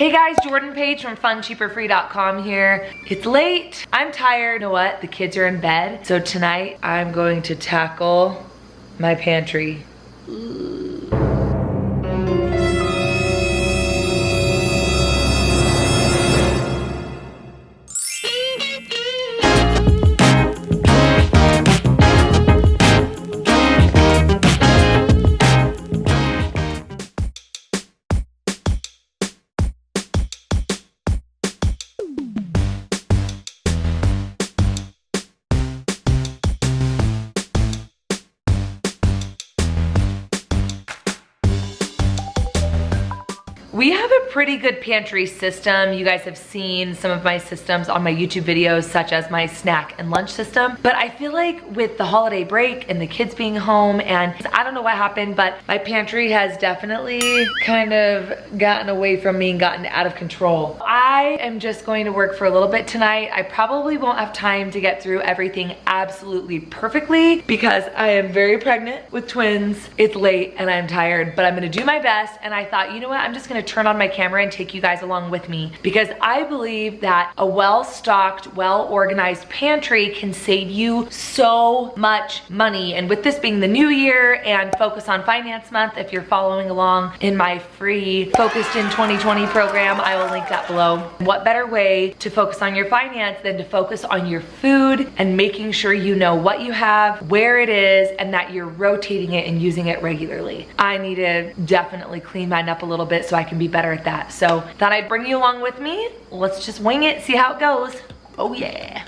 Hey guys, Jordan Page from FunCheaperFree.com here. It's late, I'm tired. You know what? The kids are in bed. So tonight I'm going to tackle my pantry. We have a pretty good pantry system. You guys have seen some of my systems on my YouTube videos, such as my snack and lunch system. But I feel like with the holiday break and the kids being home, and I don't know what happened, but my pantry has definitely kind of gotten away from me and gotten out of control. I am just going to work for a little bit tonight. I probably won't have time to get through everything absolutely perfectly because I am very pregnant with twins. It's late and I'm tired, but I'm gonna do my best. And I thought, you know what? I'm just gonna turn on my camera and take you guys along with me because I believe that a well-stocked, well-organized pantry can save you so much money. And with this being the new year and Focus on Finance Month, if you're following along in my free Focused in 2020 program, I will link that below. What better way to focus on your finance than to focus on your food and making sure you know what you have, where it is, and that you're rotating it and using it regularly. I need to definitely clean mine up a little bit so I can be better at that. So thought I'd bring you along with me. Let's just wing it, see how it goes. Oh yeah.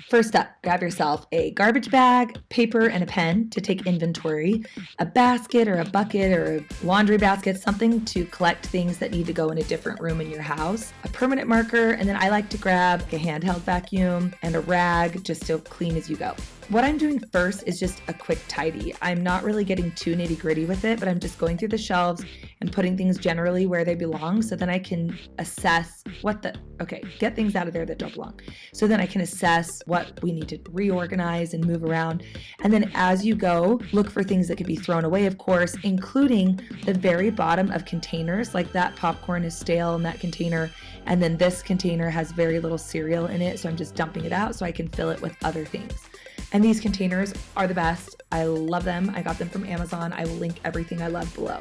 First up, grab yourself a garbage bag, paper, and a pen to take inventory, a basket or a bucket or a laundry basket, something to collect things that need to go in a different room in your house, a permanent marker, and then I like to grab a handheld vacuum and a rag just to clean as you go. What I'm doing first is just a quick tidy. I'm not really getting too nitty-gritty with it, but I'm just going through the shelves and putting things generally where they belong so then I can assess get things out of there that don't belong. So then I can assess what we need to reorganize and move around. And then as you go, look for things that could be thrown away, of course, including the very bottom of containers, like that popcorn is stale in that container. And then this container has very little cereal in it, so I'm just dumping it out so I can fill it with other things. And these containers are the best. I love them. I got them from Amazon. I will link everything I love below.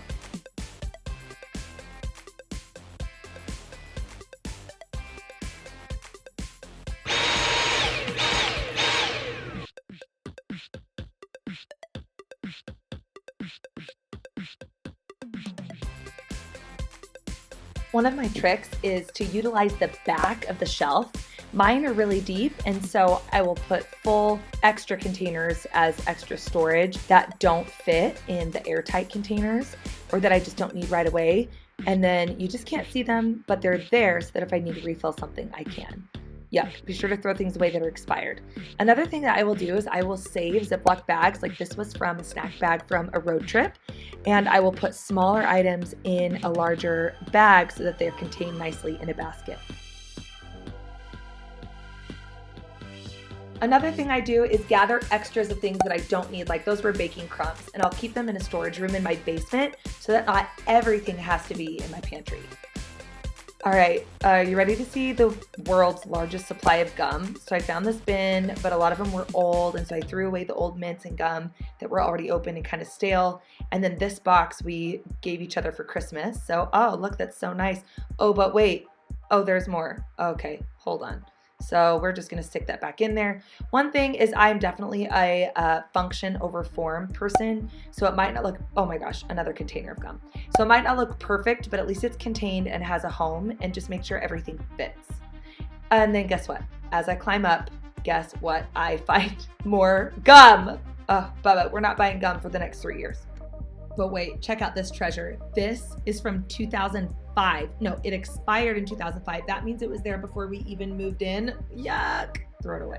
One of my tricks is to utilize the back of the shelf. Mine are really deep, and so I will put full extra containers as extra storage that don't fit in the airtight containers or that I just don't need right away. And then you just can't see them, but they're there so that if I need to refill something, I can. Yep, be sure to throw things away that are expired. Another thing that I will do is I will save Ziploc bags, like this was from a snack bag from a road trip, and I will put smaller items in a larger bag so that they're contained nicely in a basket. Another thing I do is gather extras of things that I don't need, like those were baking crumbs, and I'll keep them in a storage room in my basement so that not everything has to be in my pantry. All right, you ready to see the world's largest supply of gum? So I found this bin, but a lot of them were old, and so I threw away the old mints and gum that were already open and kind of stale. And then this box we gave each other for Christmas. So, oh, look, that's so nice. Oh, but wait. Oh, there's more. Okay, hold on. So we're just gonna stick that back in there. One thing is I'm definitely a function over form person. So it might not look, oh my gosh, another container of gum. So it might not look perfect, but at least it's contained and has a home, and just make sure everything fits. And then guess what? As I climb up, guess what? I find more gum. Oh, Bubba, we're not buying gum for the next 3 years. But wait, check out this treasure. This is from 2005. No, it expired in 2005. That means it was there before we even moved in. Yuck. Throw it away.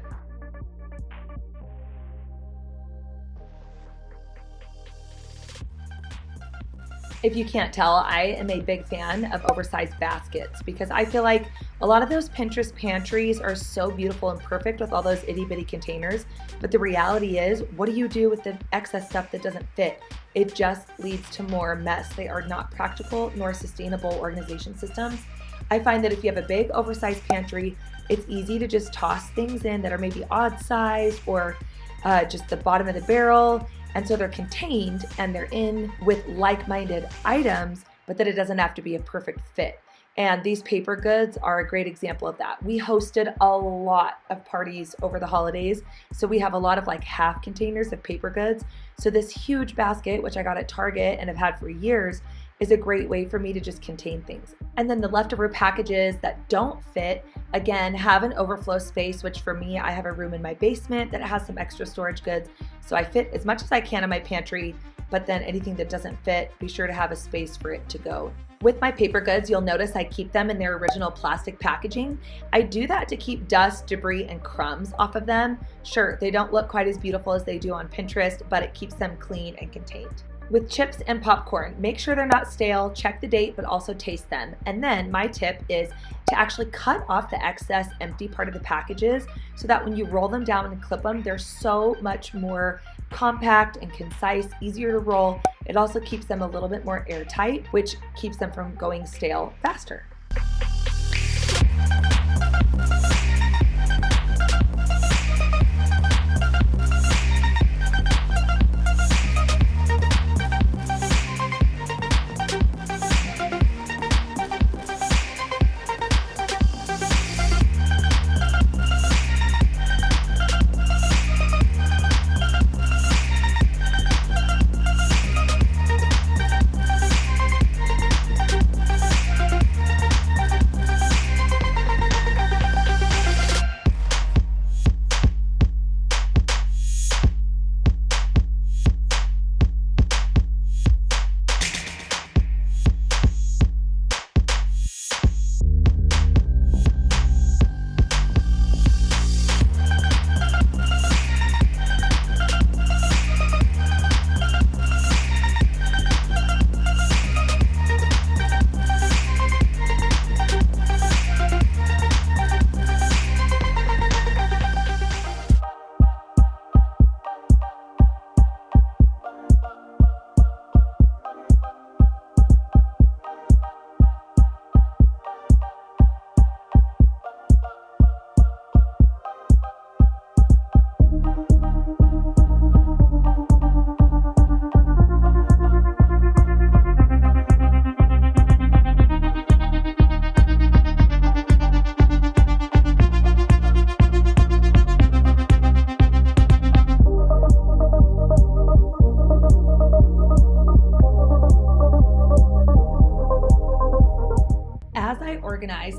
If you can't tell, I am a big fan of oversized baskets because I feel like a lot of those Pinterest pantries are so beautiful and perfect with all those itty bitty containers. But the reality is, what do you do with the excess stuff that doesn't fit? It just leads to more mess. They are not practical nor sustainable organization systems. I find that if you have a big oversized pantry, it's easy to just toss things in that are maybe odd size or just the bottom of the barrel. And so they're contained and they're in with like-minded items, but that it doesn't have to be a perfect fit. And these paper goods are a great example of that. We hosted a lot of parties over the holidays, so we have a lot of like half containers of paper goods. So this huge basket, which I got at Target and have had for years, is a great way for me to just contain things. And then the leftover packages that don't fit, again, have an overflow space, which for me, I have a room in my basement that has some extra storage goods. So I fit as much as I can in my pantry, but then anything that doesn't fit, be sure to have a space for it to go. With my paper goods, you'll notice I keep them in their original plastic packaging. I do that to keep dust, debris, and crumbs off of them. Sure, they don't look quite as beautiful as they do on Pinterest, but it keeps them clean and contained. With chips and popcorn, make sure they're not stale, check the date, but also taste them. And then my tip is to actually cut off the excess empty part of the packages so that when you roll them down and clip them, they're so much more compact and concise, easier to roll. It also keeps them a little bit more airtight, which keeps them from going stale faster.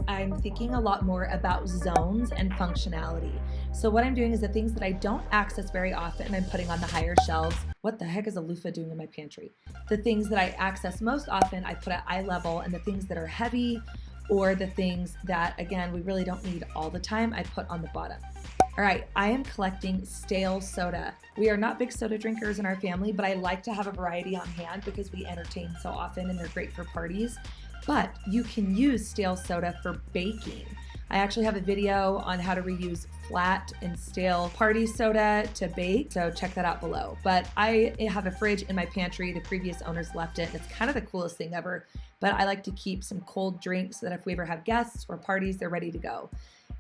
I'm thinking a lot more about zones and functionality. So what I'm doing is the things that I don't access very often, I'm putting on the higher shelves. What the heck is a loofah doing in my pantry? The things that I access most often, I put at eye level, and the things that are heavy or the things that, again, we really don't need all the time, I put on the bottom. All right, I am collecting stale soda. We are not big soda drinkers in our family, but I like to have a variety on hand because we entertain so often and they're great for parties. But you can use stale soda for baking. I actually have a video on how to reuse flat and stale party soda to bake, so check that out below. But I have a fridge in my pantry. The previous owners left it, and it's kind of the coolest thing ever. But I like to keep some cold drinks so that if we ever have guests or parties, they're ready to go.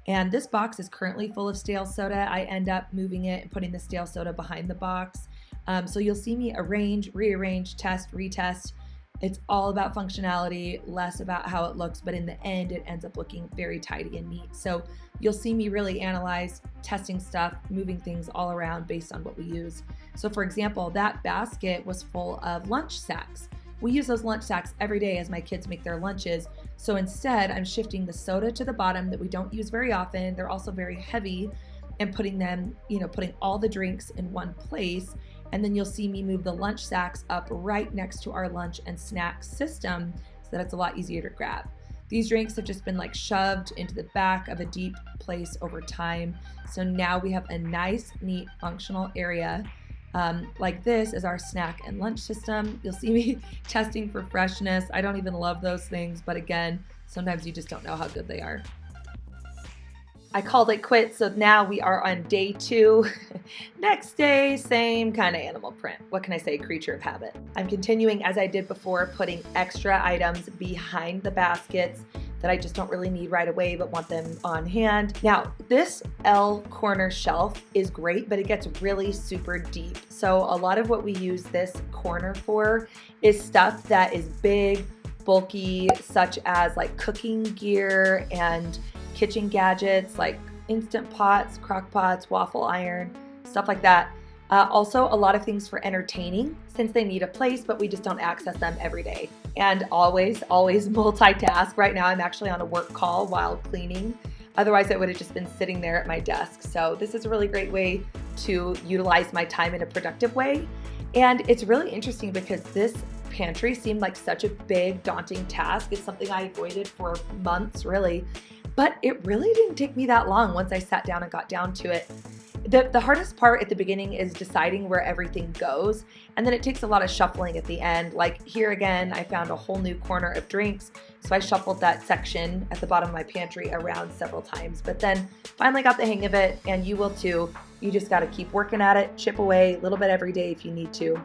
And this box is currently full of stale soda. I end up moving it and putting the stale soda behind the box. So you'll see me arrange, rearrange, test, retest. It's all about functionality, less about how it looks, but in the end, it ends up looking very tidy and neat. So you'll see me really analyze, testing stuff, moving things all around based on what we use. So for example, that basket was full of lunch sacks. We use those lunch sacks every day as my kids make their lunches. So instead, I'm shifting the soda to the bottom that we don't use very often. They're also very heavy, and putting them, putting all the drinks in one place. And then you'll see me move the lunch sacks up right next to our lunch and snack system so that it's a lot easier to grab. These drinks have just been like shoved into the back of a deep place over time. So now we have a nice, neat, functional area. Like this is our snack and lunch system. You'll see me testing for freshness. I don't even love those things, but again, sometimes you just don't know how good they are. I called it quits, so now we are on day 2. Next day, same kind of animal print. What can I say? Creature of habit. I'm continuing as I did before, putting extra items behind the baskets. that I just don't really need right away but want them on hand. Now, this L corner shelf is great, but it gets really super deep. So a lot of what we use this corner for is stuff that is big, bulky, such as like cooking gear and kitchen gadgets like Instant Pots, crock pots, waffle iron, stuff like that. Also, a lot of things for entertaining since they need a place, but we just don't access them every day. And always multitask. Right now, I'm actually on a work call while cleaning. Otherwise, I would have just been sitting there at my desk. So this is a really great way to utilize my time in a productive way. And it's really interesting because this pantry seemed like such a big, daunting task. It's something I avoided for months, really. But it really didn't take me that long once I sat down and got down to it. The hardest part at the beginning is deciding where everything goes, and then it takes a lot of shuffling at the end. Like here again, I found a whole new corner of drinks, so I shuffled that section at the bottom of my pantry around several times, but then finally got the hang of it, and you will too. You just got to keep working at it, chip away a little bit every day if you need to.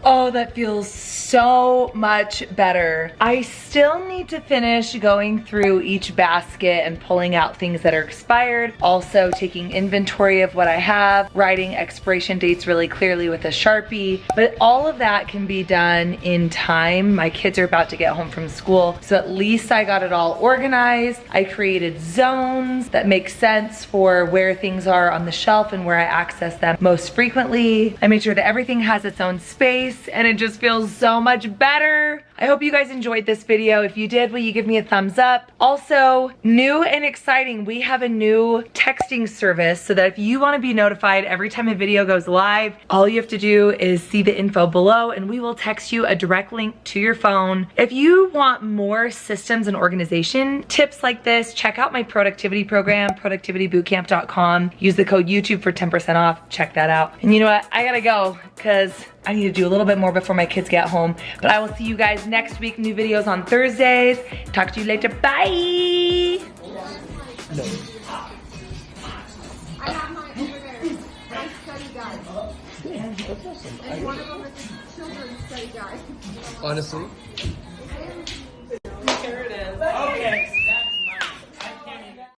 Oh, that feels so much better. I still need to finish going through each basket and pulling out things that are expired. Also taking inventory of what I have, writing expiration dates really clearly with a Sharpie. But all of that can be done in time. My kids are about to get home from school, so at least I got it all organized. I created zones that make sense for where things are on the shelf and where I access them most frequently. I made sure that everything has its own space, and it just feels so much better. I hope you guys enjoyed this video. If you did, will you give me a thumbs up? Also, new and exciting, we have a new texting service so that if you want to be notified every time a video goes live, all you have to do is see the info below and we will text you a direct link to your phone. If you want more systems and organization tips like this, check out my productivity program, productivitybootcamp.com. Use the code YouTube for 10% off. Check that out. And you know what? I gotta go because I need to do a little bit more before my kids get home. But I will see you guys next week. New videos on Thursdays. Talk to you later. Bye. No. I have mine over there. My study guide. Yeah, that's awesome. And one of them is a children's study guide. Honestly. Here it is. Okay.